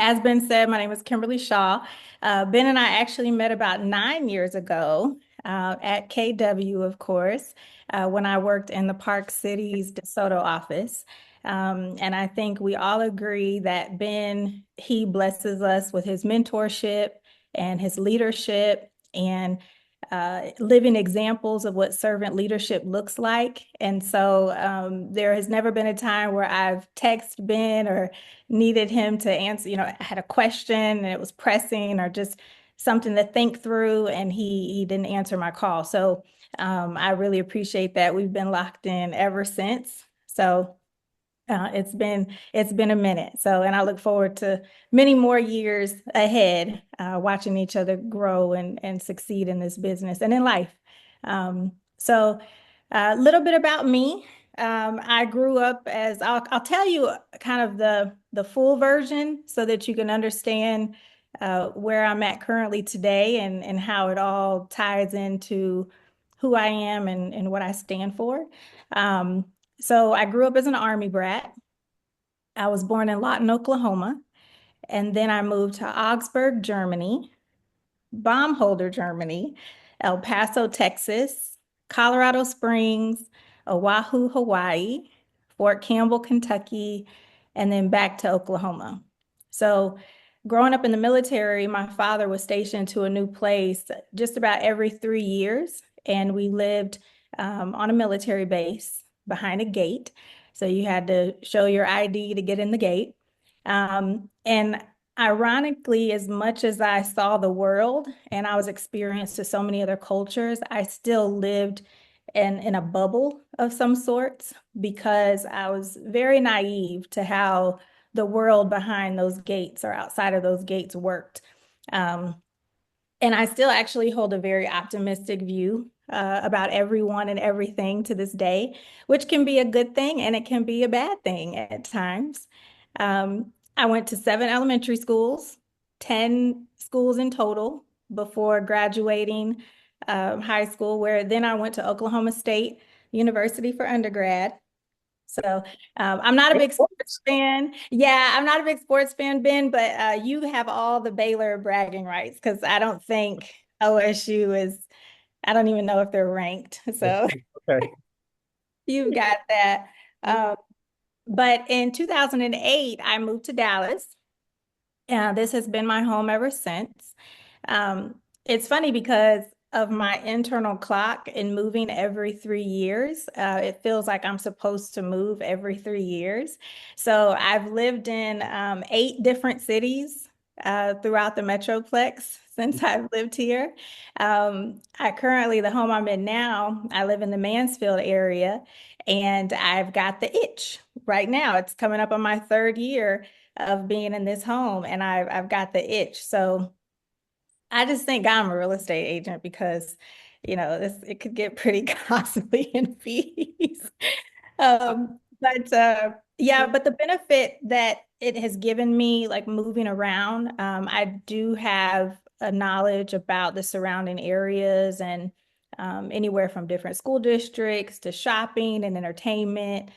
As Ben said, my name is Kimberly Shaw. Ben and I actually met about 9 years ago at KW, of course, when I worked in the Park Cities DeSoto office. And I think we all agree that Ben, he blesses us with his mentorship and his leadership and living examples of what servant leadership looks like. And so there has never been a time where I've texted Ben or needed him to answer, I had a question and it was pressing or just something to think through, and he didn't answer my call. So I really appreciate that. We've been locked in ever since. So it's been a minute. So, and I look forward to many more years ahead, watching each other grow and succeed in this business and in life. So, a little bit about me. I grew up as I'll tell you kind of the full version so that you can understand where I'm at currently today and how it all ties into who I am and what I stand for. Um, so I grew up as an Army brat. I was born in Lawton, Oklahoma, and then I moved to Augsburg, Germany, Baumholder, Germany, El Paso, Texas, Colorado Springs, Oahu, Hawaii, Fort Campbell, Kentucky, and then back to Oklahoma. So, growing up in the military, my father was stationed to a new place just about every 3 years, and we lived on a military base behind a gate. So, you had to show your ID to get in the gate. And ironically, as much as I saw the world and I was experienced to so many other cultures, I still lived in a bubble of some sorts because I was very naive to how the world behind those gates or outside of those gates worked. Um, and I still actually hold a very optimistic view about everyone and everything to this day, which can be a good thing and it can be a bad thing at times. I went to 7 elementary schools, 10 schools in total before graduating high school, where then I went to Oklahoma State University for undergrad. So I'm not a big sports fan. Yeah, I'm not a big sports fan, Ben, but you have all the Baylor bragging rights because I don't think OSU is, I don't even know if they're ranked. So Okay. you've got that. Um, but in 2008, I moved to Dallas. This has been my home ever since. It's funny because of my internal clock and moving every 3 years. It feels like I'm supposed to move every 3 years. So I've lived in 8 different cities throughout the Metroplex since I've lived here. I currently, the home I'm in now, I live in the Mansfield area, and I've got the itch right now. It's coming up on my 3rd year of being in this home, and I've got the itch. So I just thank God I'm a real estate agent because, this it could get pretty costly in fees. But yeah, but the benefit that it has given me, like moving around, I do have a knowledge about the surrounding areas and anywhere from different school districts to shopping and entertainment,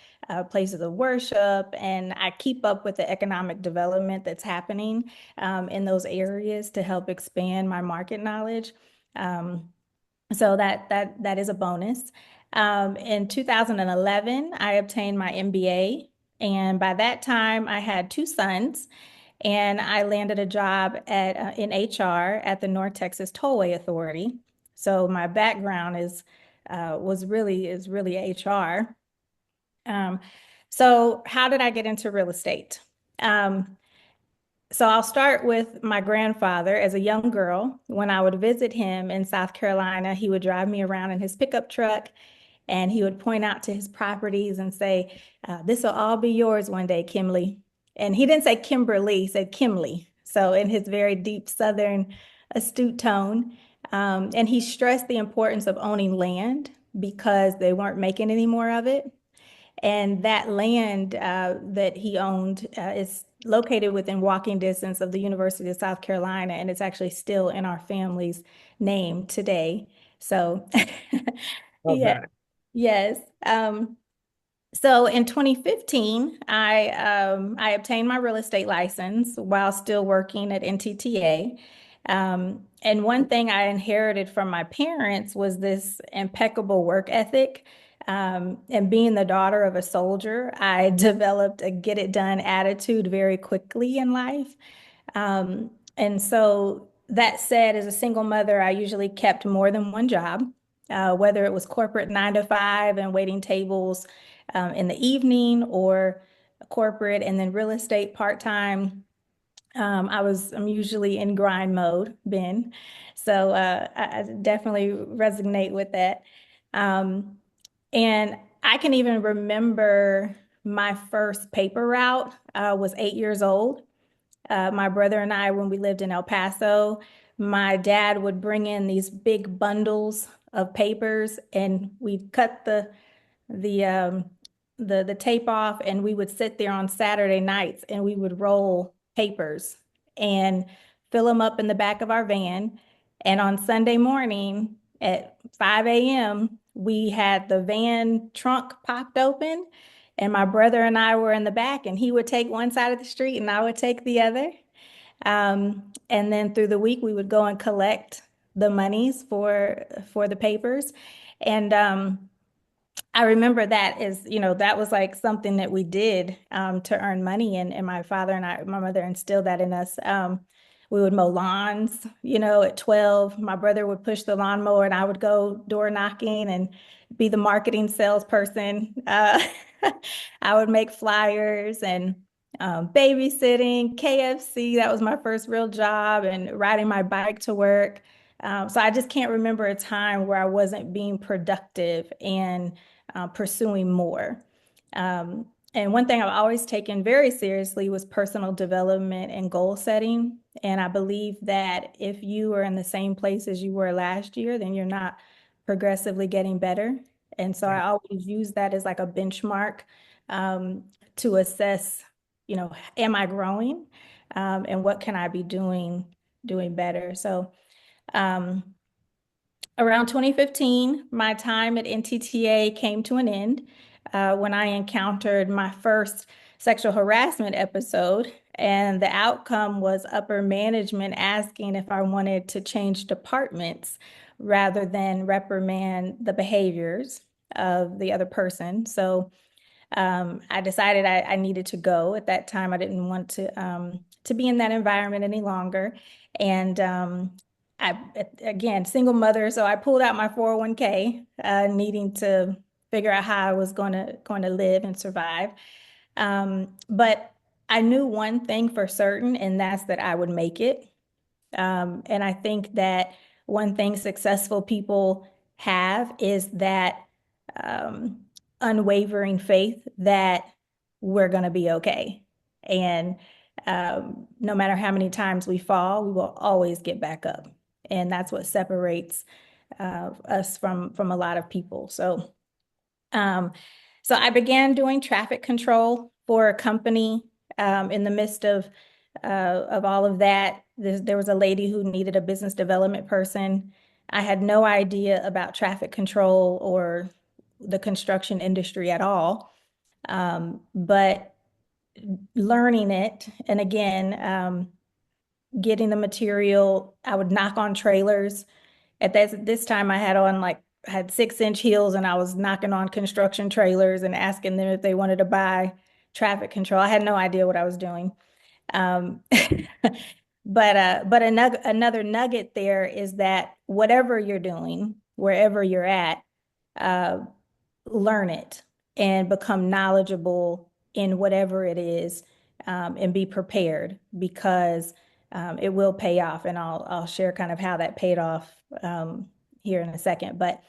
places of worship, and I keep up with the economic development that's happening in those areas to help expand my market knowledge. Um, so that is a bonus. In 2011, I obtained my MBA, and by that time, I had 2 sons, and I landed a job at in HR at the North Texas Tollway Authority. So my background is really HR. Um, so how did I get into real estate? Um, so I'll start with my grandfather. As a young girl, when I would visit him in South Carolina, he would drive me around in his pickup truck and he would point out to his properties and say, this will all be yours one day, Kimley. And he didn't say Kimberly, he said Kimley. So in his very deep Southern astute tone. And he stressed the importance of owning land because they weren't making any more of it. And that land that he owned is located within walking distance of the University of South Carolina, and it's actually still in our family's name today. So, Love yeah, that. yes. So in 2015, I obtained my real estate license while still working at NTTA. And one thing I inherited from my parents was this impeccable work ethic. And being the daughter of a soldier, I developed a get it done attitude very quickly in life. And so that said, as a single mother, I usually kept more than one job, whether it was corporate 9 to 5 and waiting tables in the evening or corporate and then real estate part-time. I'm usually in grind mode, Ben. So I definitely resonate with that. Um, and I can even remember my first paper route was 8 years old. My brother and I, when we lived in El Paso, my dad would bring in these big bundles of papers, and we'd cut the um, the tape off, and we would sit there on Saturday nights, and we would roll papers and fill them up in the back of our van. And on Sunday morning at 5 a.m., we had the van trunk popped open, and my brother and I were in the back, and he would take one side of the street, and I would take the other. And then through the week, we would go and collect the monies for the papers. And I remember that is, that was like something that we did to earn money. And my father and my mother instilled that in us. We would mow lawns, at 12. My brother would push the lawnmower and I would go door knocking and be the marketing salesperson. I would make flyers and babysitting, KFC. That was my first real job, and riding my bike to work. So I just can't remember a time where I wasn't being productive and pursuing more. And one thing I've always taken very seriously was personal development and goal setting. And I believe that if you are in the same place as you were last year, then you're not progressively getting better. And so I Right. always use that as like a benchmark um, to assess, am I growing? And what can I be doing better? So um, around 2015, my time at NTTA came to an end when I encountered my first sexual harassment episode. And the outcome was upper management asking if I wanted to change departments rather than reprimand the behaviors of the other person. So I decided I needed to go. At that time, I didn't want to be in that environment any longer. And I, again, single mother, so I pulled out my 401k, needing to figure out how I was going to live and survive. But I knew one thing for certain, and that's that I would make it. And I think that one thing successful people have is that um, unwavering faith that we're going to be okay. And no matter how many times we fall, we will always get back up. And that's what separates us from a lot of people. Um, so I began doing traffic control for a company in the midst of all of that. There was a lady who needed a business development person. I had no idea about traffic control or the construction industry at all. But learning it, and again, getting the material, I would knock on trailers. At this time, I had 6-inch heels, and I was knocking on construction trailers and asking them if they wanted to buy traffic control. I had no idea what I was doing. Um, but another nugget there is that whatever you're doing, wherever you're at, uh, learn it and become knowledgeable in whatever it is, and be prepared because it will pay off. And I'll share kind of how that paid off here in a second. But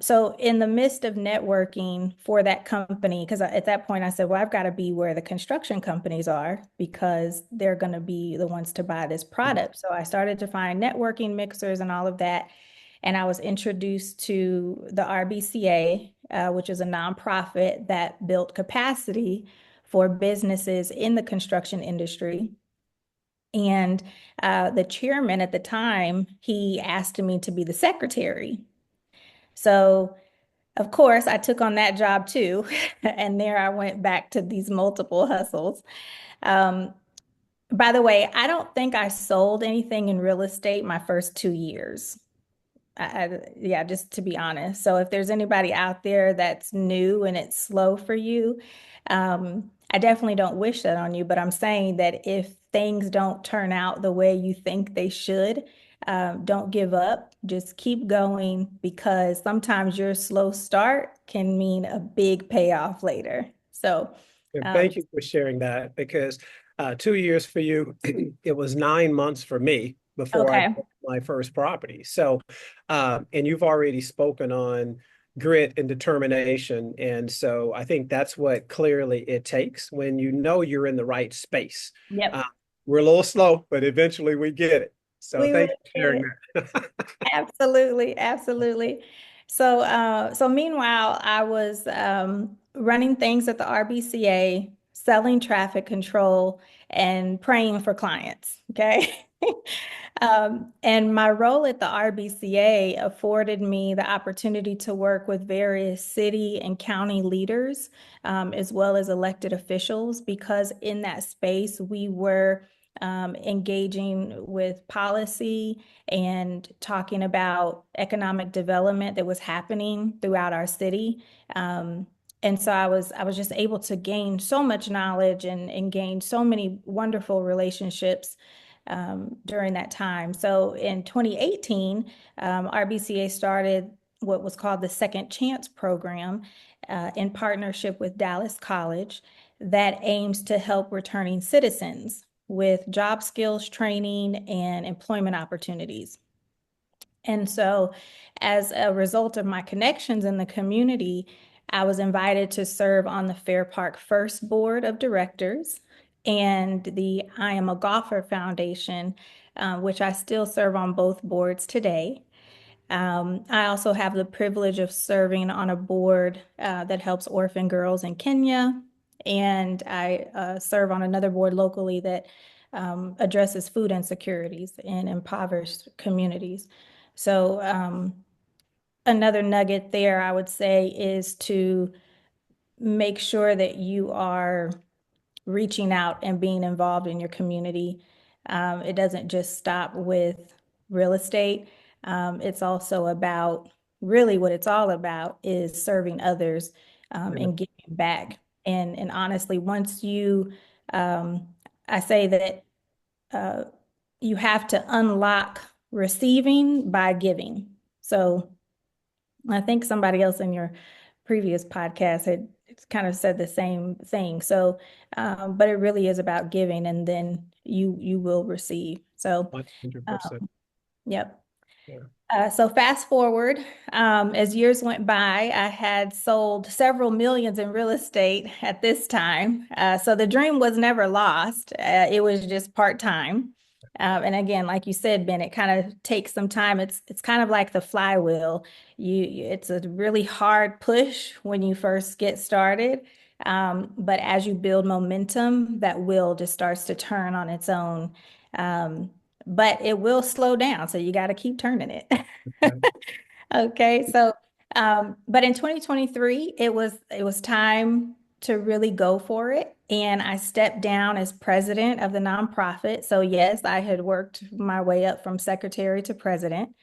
so in the midst of networking for that company, because at that point I said, well, I've got to be where the construction companies are because they're going to be the ones to buy this product. So I started to find networking mixers and all of that. And I was introduced to the RBCA, which is a nonprofit that built capacity for businesses in the construction industry. And the chairman at the time, he asked me to be the secretary. So of course, I took on that job too. And there I went back to these multiple hustles. Um, by the way, I don't think I sold anything in real estate my first 2 years. Yeah, just to be honest. So if there's anybody out there that's new and it's slow for you, I definitely don't wish that on you, but I'm saying that if things don't turn out the way you think they should, don't give up. Just keep going because sometimes your slow start can mean a big payoff later. So, And um, thank you for sharing that because 2 years for you, it was 9 months for me before I okay. bought my first property. So, and you've already spoken on grit and determination. And so I think that's what clearly it takes when you know you're in the right space. Uh, Yep. we're a little slow, but eventually we get it. So We will thank you for get sharing it. that. Absolutely, absolutely. So meanwhile, I was running things at the RBCA, selling traffic control, and praying for clients. Okay. And my role at the RBCA afforded me the opportunity to work with various city and county leaders, as well as elected officials, because in that space, we were engaging with policy and talking about economic development that was happening throughout our city. And so I was just able to gain so much knowledge and gain so many wonderful relationships during that time. So in 2018, RBCA started what was called the Second Chance Program in partnership with Dallas College that aims to help returning citizens with job skills training and employment opportunities. And so, as a result of my connections in the community, I was invited to serve on the Fair Park First Board of Directors and the I Am a Golfer Foundation, which I still serve on both boards today. I also have the privilege of serving on a board that helps orphan girls in Kenya, and I serve on another board locally that addresses food insecurities in impoverished communities. So, another nugget there, I would say, is to make sure that you are reaching out and being involved in your community. It doesn't just stop with real estate. It's also about really what it's all about is serving others and giving back. And honestly, once you, um, I say that uh, you have to unlock receiving by giving. So I think somebody else in your previous podcast had kind of said the same thing. So, but it really is about giving, and then you will receive. So, 100%. um, yep. Yeah. So fast forward, as years went by, I had sold several millions in real estate at this time. So the dream was never lost. It was just part-time. And again, like you said, Ben, it kind of takes some time. It's kind of like the flywheel. It's a really hard push when you first get started. But as you build momentum, that wheel just starts to turn on its own. Um, but it will slow down, so you got to keep turning it. Okay. Okay, so but in 2023, it was time to really go for it, and I stepped down as president of the nonprofit. So yes, I had worked my way up from secretary to president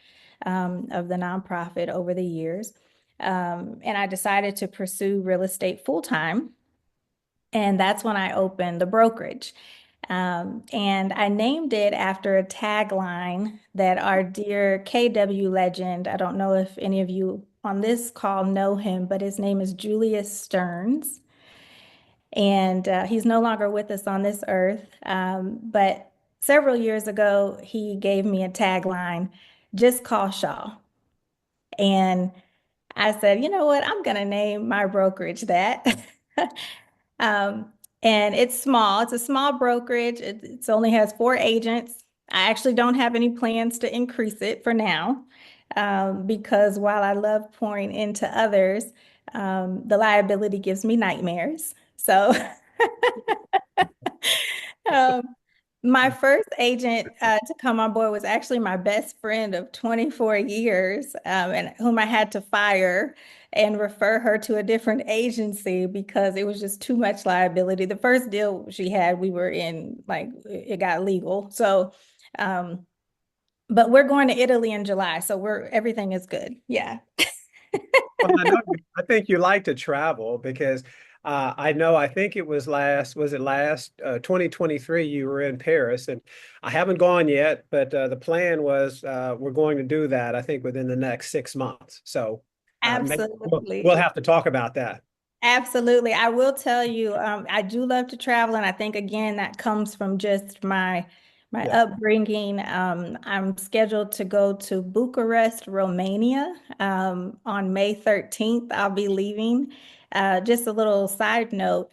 of the nonprofit over the years, and I decided to pursue real estate full time, and that's when I opened the brokerage. And I named it after a tagline that our dear KW legend, I don't know if any of you on this call know him, but his name is Julius Stearns. And he's no longer with us on this earth. But several years ago, he gave me a tagline, Just Call Shaw. And I said, you know what? I'm going to name my brokerage that. Um, and it's small. It's a small brokerage. It only has 4 agents. I actually don't have any plans to increase it for now, because while I love pouring into others, the liability gives me nightmares. So, um, My first agent to come on board was actually my best friend of 24 years, and whom I had to fire and refer her to a different agency because it was just too much liability. The first deal she had, we were in, like, it got legal. So, um, but we're going to Italy in July, so everything is good. Yeah. Well, I think you like to travel because I know, I think it was last 2023 you were in Paris, and I haven't gone yet, but the plan was we're going to do that, I think, within the next 6 months. So maybe we'll Absolutely. have to talk about that. Absolutely. I will tell you, I do love to travel, and I think again that comes from just my Yeah. upbringing. I'm scheduled to go to Bucharest, Romania, on May 13th. I'll be leaving. Just a little side note.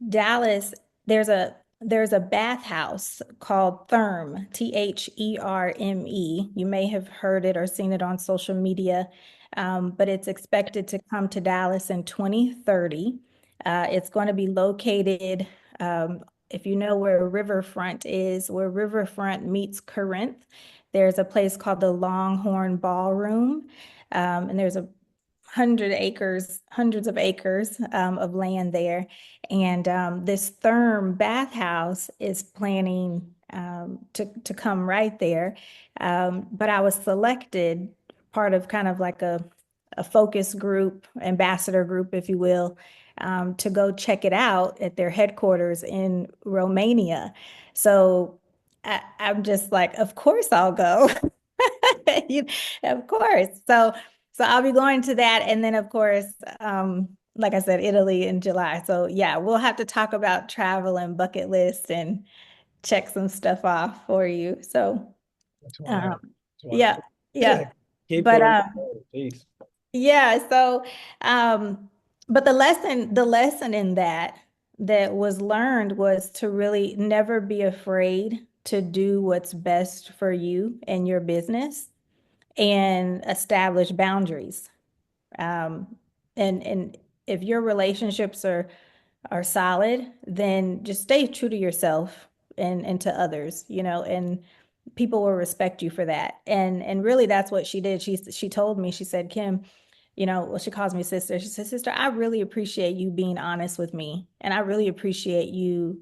Dallas, there's a bathhouse called Therme, Therme. You may have heard it or seen it on social media, but it's expected to come to Dallas in 2030. It's going to be located, if you know where Riverfront is, where Riverfront meets Corinth, there's a place called the Longhorn Ballroom, and there's a hundreds of acres of land there. And this Therme bathhouse is planning to come right there. But I was selected, part of kind of like a focus group, ambassador group, if you will, to go check it out at their headquarters in Romania. So I'm just like, of course I'll go. You- Of course. So I'll be going to that. And then of course, like I said, Italy in July. So yeah, we'll have to talk about travel and bucket list and check some stuff off for you. So That's um, wonderful. That's yeah, wonderful. yeah. Keep But doing it. Jeez. yeah, so um, but the lesson in that was learned was to really never be afraid to do what's best for you and your business and establish boundaries. Um, and if your relationships are solid, then just stay true to yourself and to others, and people will respect you for that. And really that's what she did. She told me, she said, Kim, well, she calls me sister. She said, sister, I really appreciate you being honest with me. And I really appreciate you,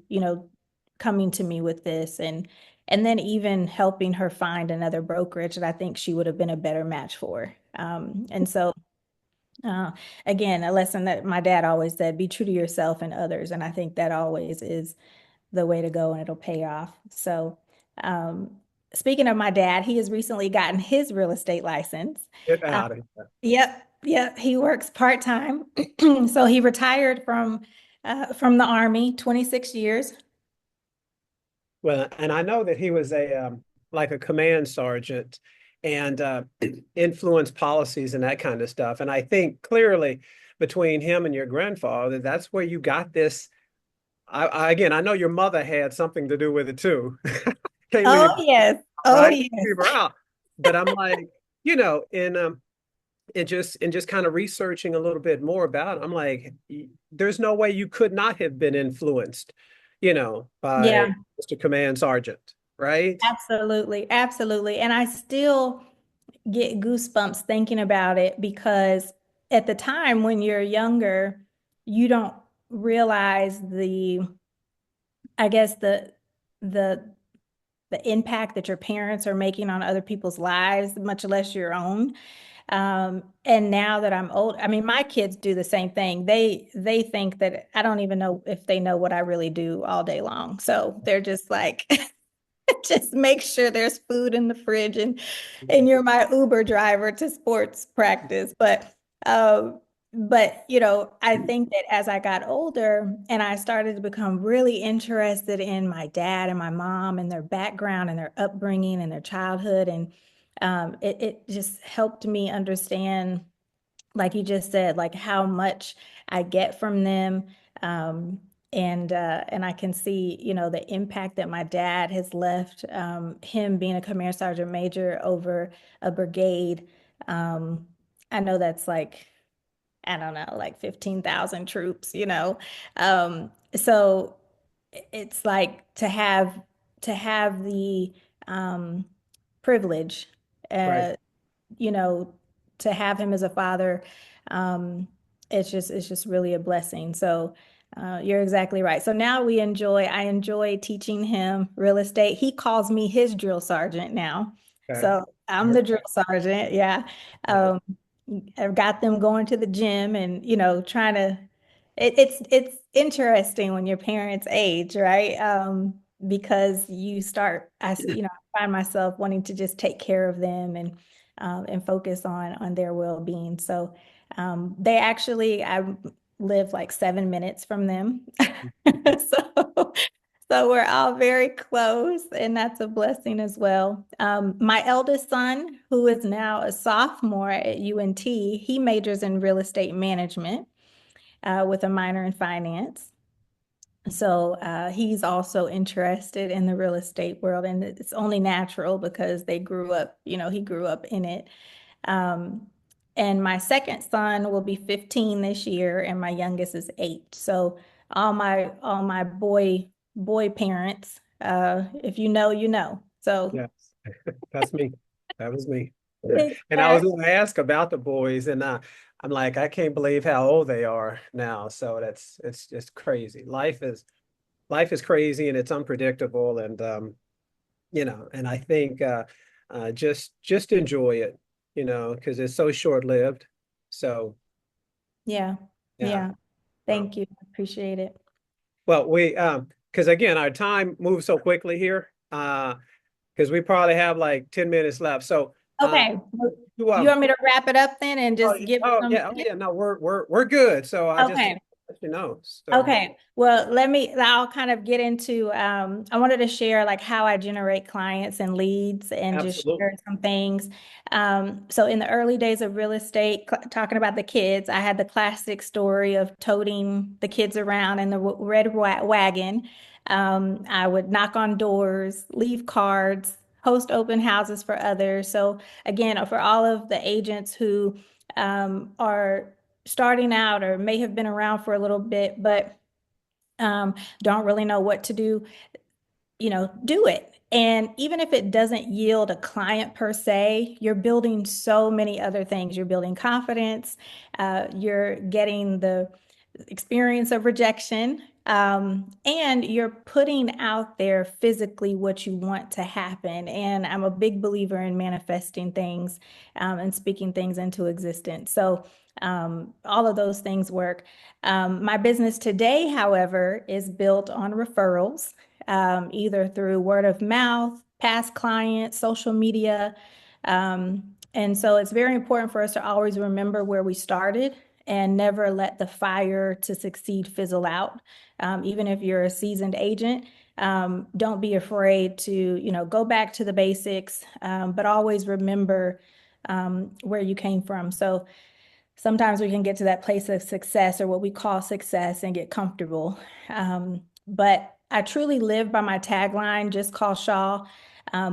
coming to me with this and then even helping her find another brokerage that I think she would have been a better match for. And so uh, again, a lesson that my dad always said, be true to yourself and others. And I think that always is the way to go and it'll pay off. So, um, speaking of my dad, he has recently gotten his real estate license. Get Uh, out of here. yep. He works part-time. So he retired from the Army, 26 years. Well, and I know that he was a like a command sergeant and influenced policies and that kind of stuff. And I think clearly between him and your grandfather, that's where you got this. Again, I know your mother had something to do with it too. Can't Oh, leave, yes. Oh, right? yes. Leave her out. But I'm like, and just kind of researching a little bit more about it, I'm like, there's no way you could not have been influenced, by Yeah, Mr. Command Sergeant, right? absolutely. Absolutely. And I still get goosebumps thinking about it because at the time when you're younger, you don't realize I guess the the impact that your parents are making on other people's lives, much less your own. And now that I'm old, I mean, my kids do the same thing. They think that I don't even know if they know what I really do all day long. So they're just like, just make sure there's food in the fridge and you're my Uber driver to sports practice. But I think that as I got older and I started to become really interested in my dad and my mom and their background and their upbringing and their childhood, and it just helped me understand, like you just said, like how much I get from them. Um, and I can see, the impact that my dad has left, him being a command sergeant major over a brigade. Um, I know that's like, I don't know, like 15,000 troops. So it's like to have the um, privilege, Right. uh, you know, to have him as a father, um, it's just really a blessing. So you're exactly right. So now I enjoy teaching him real estate. He calls me his drill sergeant now. Okay. So I'm the drill Okay. sergeant. Yeah. Right. Um, I've got them going to the gym and, trying to, it's interesting when your parents age, right? Because you start, I find myself wanting to just take care of them and focus on their well-being. So they actually, I live like 7 minutes from them. So, so we're all very close, and that's a blessing as well. My eldest son, who is now a sophomore at UNT, he majors in real estate management with a minor in finance. So he's also interested in the real estate world, and it's only natural because they grew up, he grew up in it. Um, and my second son will be 15 this year, and my youngest is 8. So all my boy parents, if you know, you know. So Yes. That's me. That was me. And I was exactly. going to ask about the boys, and I'm like, I can't believe how old they are now. So it's just crazy. Life is crazy and it's unpredictable, and and I think just enjoy it, because it's so short-lived. So Yeah, yeah. yeah. Well, Thank you. Appreciate it. well, we because again, our time moves so quickly here. Because we probably have like 10 minutes left. So Okay. you You want me to wrap it up then and just give some? oh yeah, no, we're good. So I just Okay. let you know. So Okay. Well, I'll kind of get into, I wanted to share like how I generate clients and leads and just share absolutely. some things. So in the early days of real estate, talking about the kids, I had the classic story of toting the kids around in the red wagon. I would knock on doors, leave cards, host open houses for others. So again, for all of the agents who are starting out or may have been around for a little bit, but um, don't really know what to do, do it. And even if it doesn't yield a client per se, you're building so many other things. You're building confidence, you're getting the experience of rejection. And you're putting out there physically what you want to happen. And I'm a big believer in manifesting things and speaking things into existence. So all of those things work. My business today, however, is built on referrals, either through word of mouth, past clients, social media. And so it's very important for us to always remember where we started and never let the fire to succeed fizzle out. Even if you're a seasoned agent, don't be afraid to, go back to the basics, but always remember where you came from. So sometimes we can get to that place of success or what we call success and get comfortable. But I truly live by my tagline, just call Shaw,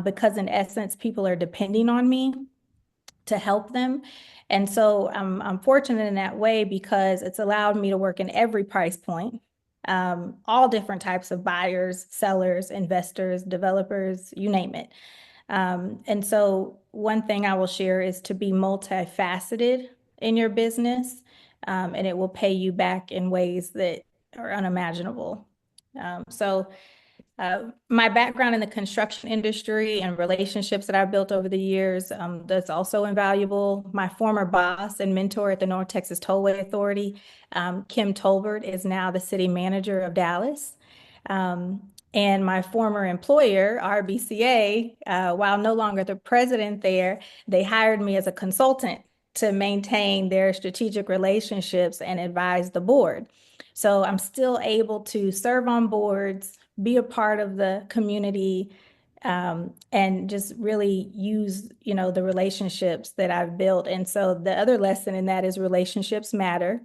because in essence, people are depending on me to help them. And so I'm fortunate in that way because it's allowed me to work in every price point, all different types of buyers, sellers, investors, developers, you name it. And so one thing I will share is to be multifaceted in your business, and it will pay you back in ways that are unimaginable. So my background in the construction industry and relationships that I've built over the years, that's also invaluable. My former boss and mentor at the North Texas Tollway Authority, Kim Tolbert, is now the city manager of Dallas. Um, and my former employer, RBCA, while no longer the president there, they hired me as a consultant to maintain their strategic relationships and advise the board. So I'm still able to serve on boards, be a part of the community, and just really use, the relationships that I've built. And so the other lesson in that is relationships matter.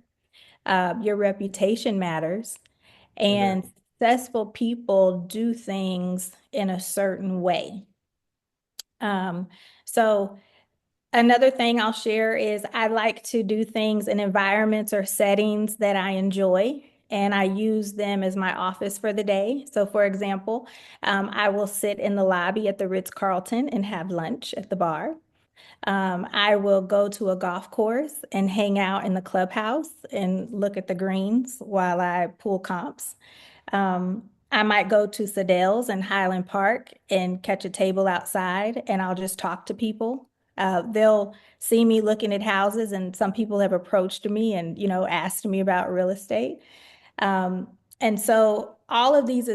Your reputation matters. Amen. And successful people do things in a certain way. Um, so another thing I'll share is I like to do things in environments or settings that I enjoy. and I use them as my office for the day. So, for example, I will sit in the lobby at the Ritz-Carlton and have lunch at the bar. I will go to a golf course and hang out in the clubhouse and look at the greens while I pull comps. I might go to Sadelle's in Highland Park and catch a table outside, and I'll just talk to people. They'll see me looking at houses, and some people have approached me and, asked me about real estate. And so all of these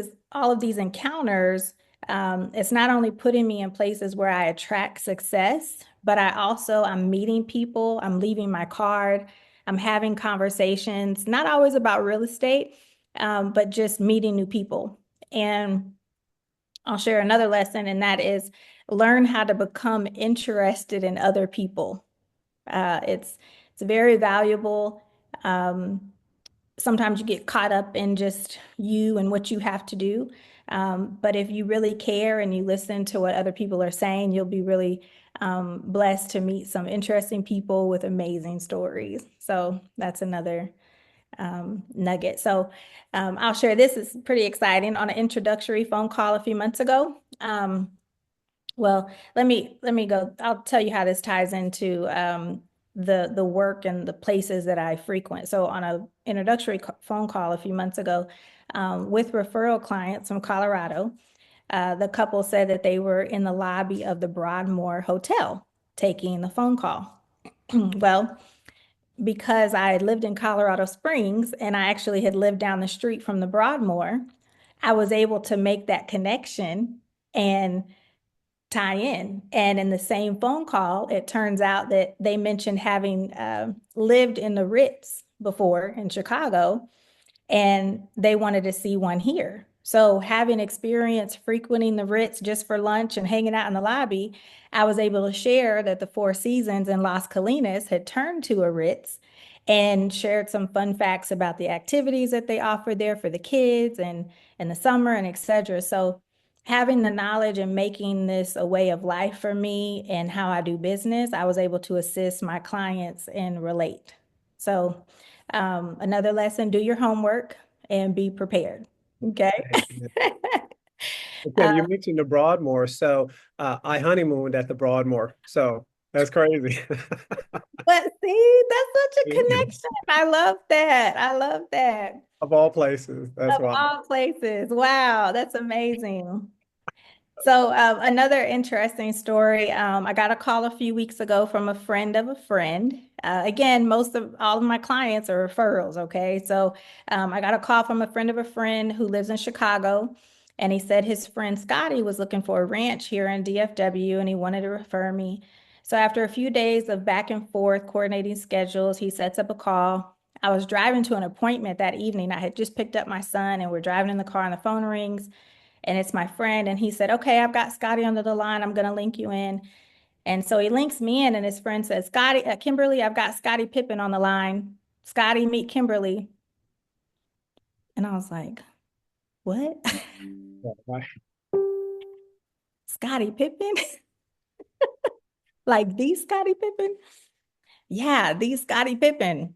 encounters, it's not only putting me in places where I attract success, but I'm meeting people, I'm leaving my card, I'm having conversations, not always about real estate, but just meeting new people. And I'll share another lesson, and that is learn how to become interested in other people. It's very valuable. Sometimes you get caught up in just you and what you have to do. But if you really care and you listen to what other people are saying, you'll be really blessed to meet some interesting people with amazing stories. So that's another nugget. So I'll share this. Is pretty exciting. On an introductory phone call a few months ago. Well, let me go. I'll tell you how this ties into the work and the places that I frequent. So on a introductory phone call a few months ago, with referral clients from Colorado, the couple said that they were in the lobby of the Broadmoor Hotel taking the phone call. Well, because I had lived in Colorado Springs and I actually had lived down the street from the Broadmoor, I was able to make that connection and tie in. And in the same phone call, it turns out that they mentioned having lived in the Ritz before in Chicago, and they wanted to see one here. So, having experience frequenting the Ritz just for lunch and hanging out in the lobby, I was able to share that the Four Seasons in Las Colinas had turned to a Ritz and shared some fun facts about the activities that they offered there for the kids and in the summer and etc. So, having the knowledge and making this a way of life for me and how I do business, I was able to assist my clients and relate. So, another lesson, do your homework and be prepared. Okay. Okay, you mentioned the Broadmoor, so I honeymooned at the Broadmoor, so that's crazy. But see, that's such a connection. I love that. I love that. Of all places, that's Of why. all places. Wow, that's amazing. So, another interesting story. I got a call a few weeks ago from a friend of a friend. Again, most of all of my clients are referrals. Okay. So, I got a call from a friend of a friend who lives in Chicago. And he said his friend Scotty was looking for a ranch here in DFW and he wanted to refer me. So, after a few days of back and forth coordinating schedules, he sets up a call. I was driving to an appointment that evening. I had just picked up my son and we're driving in the car and the phone rings and it's my friend. And he said, okay, I've got Scotty under the line. I'm going to link you in. And so he links me in, and his friend says, Scotty, Kimberly, I've got Scotty Pippen on the line. Scotty, meet Kimberly. And I was like, what? Right. Scotty Pippen? Like the Scotty Pippen? Yeah, the Scotty Pippen.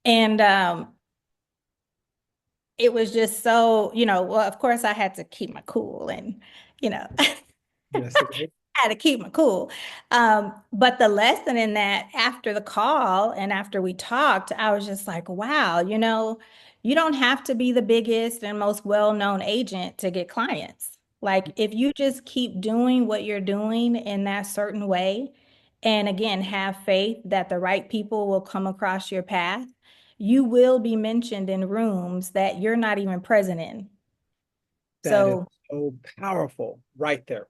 And it was just so, well, of course I had to keep my cool and, you know, Yes, had to keep my cool. But the lesson in that after the call and after we talked, I was just like, wow, you don't have to be the biggest and most well-known agent to get clients. Like if you just keep doing what you're doing in that certain way, and again, have faith that the right people will come across your path, you will be mentioned in rooms that you're not even present in. that is So, so powerful right there.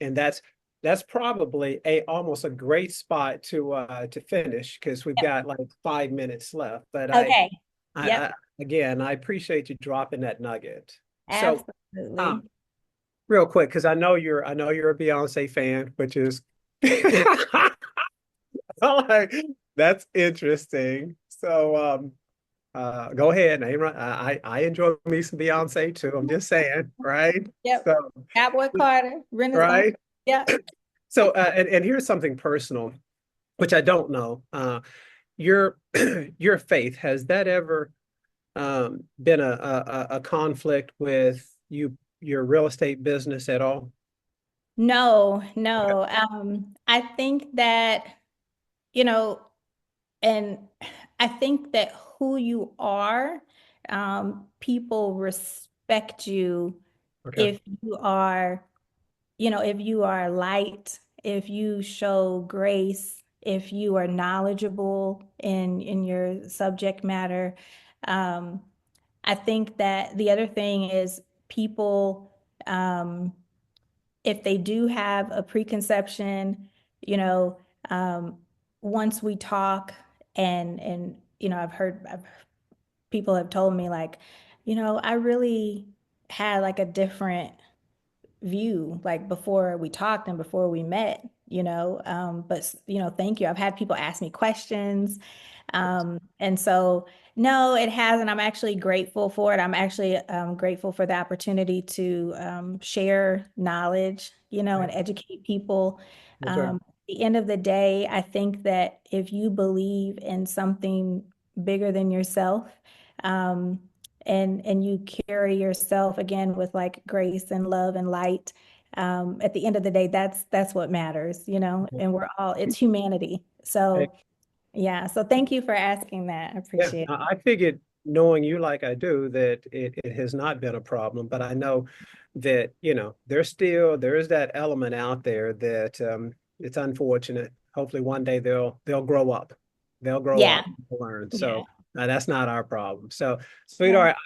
And that's probably a almost a great spot to finish because we've yep. got like 5 minutes left. But Okay. Yep, I again I appreciate you dropping that nugget. So absolutely. real quick, because I know you're a Beyonce fan, which is like, that's interesting. So go ahead. I enjoy me some Beyonce too. I'm just saying, right? Yep. So Cowboy Carter, Renaissance. right. Yep. So and here's something personal, which I don't know. Your your faith, has that ever been a conflict with your real estate business at all? No, Okay. no. I think that, you know, and I think that who you are, people respect you Okay. if you are, if you are light, if you show grace, if you are knowledgeable in your subject matter. Um, I think that the other thing is people, if they do have a preconception, you know, um, once we talk and I've people have told me like, I really had like a different view like before we talked and before we met, but thank you. I've had people ask me questions. And so no, it hasn't. I'm actually grateful for it. I'm actually grateful for the opportunity to share knowledge, and Right. educate people. That's right. At the end of the day, I think that if you believe in something bigger than yourself, um, and you carry yourself again with like grace and love and light, at the end of the day, that's what matters, and it's humanity. Hey, So yeah, so thank you for asking that. I yeah, appreciate it. I figured, knowing you like I do, that it has not been a problem, but I know that, there is that element out there that it's unfortunate. Hopefully one day they'll grow up. They'll grow Yeah, up to learn. yeah, So that's not our problem. So, yeah. sweetheart,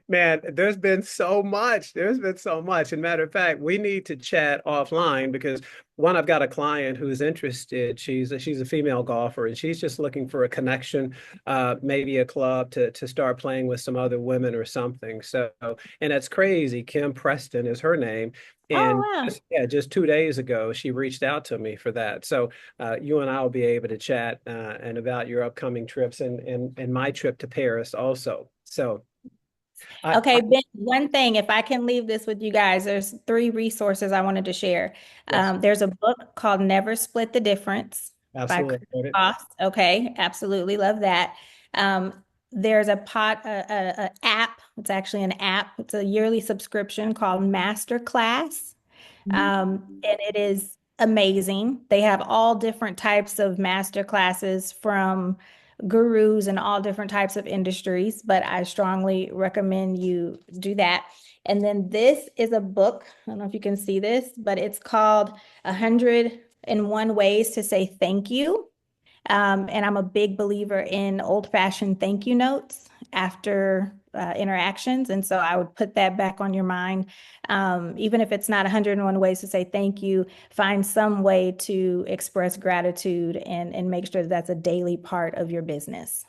man, there's been so much. There's been so much. And matter of fact, we need to chat offline because one, I've got a client who's interested. She's a female golfer and she's just looking for a connection, maybe a club to start playing with some other women or something. So, and that's crazy. Kim Preston is her name. And Oh, wow. just 2 days ago, she reached out to me for that. So you and I will be able to chat and about your upcoming trips and my trip to Paris also. So I Okay, Ben, one thing, if I can leave this with you guys, there's three resources I wanted to share. yes, There's a book called Never Split the Difference by Chris absolutely. Got it. Voss. Okay, absolutely love that. There's a app. It's actually an app. It's a yearly subscription called Masterclass. And it is amazing. They have all different types of master classes from gurus and all different types of industries, but I strongly recommend you do that. And then this is a book. I don't know if you can see this, but it's called 101 Ways to Say Thank You. And I'm a big believer in old-fashioned thank you notes after interactions. And so I would put that back on your mind. Even if it's not 101 ways to say thank you, find some way to express gratitude and make sure that that's a daily part of your business.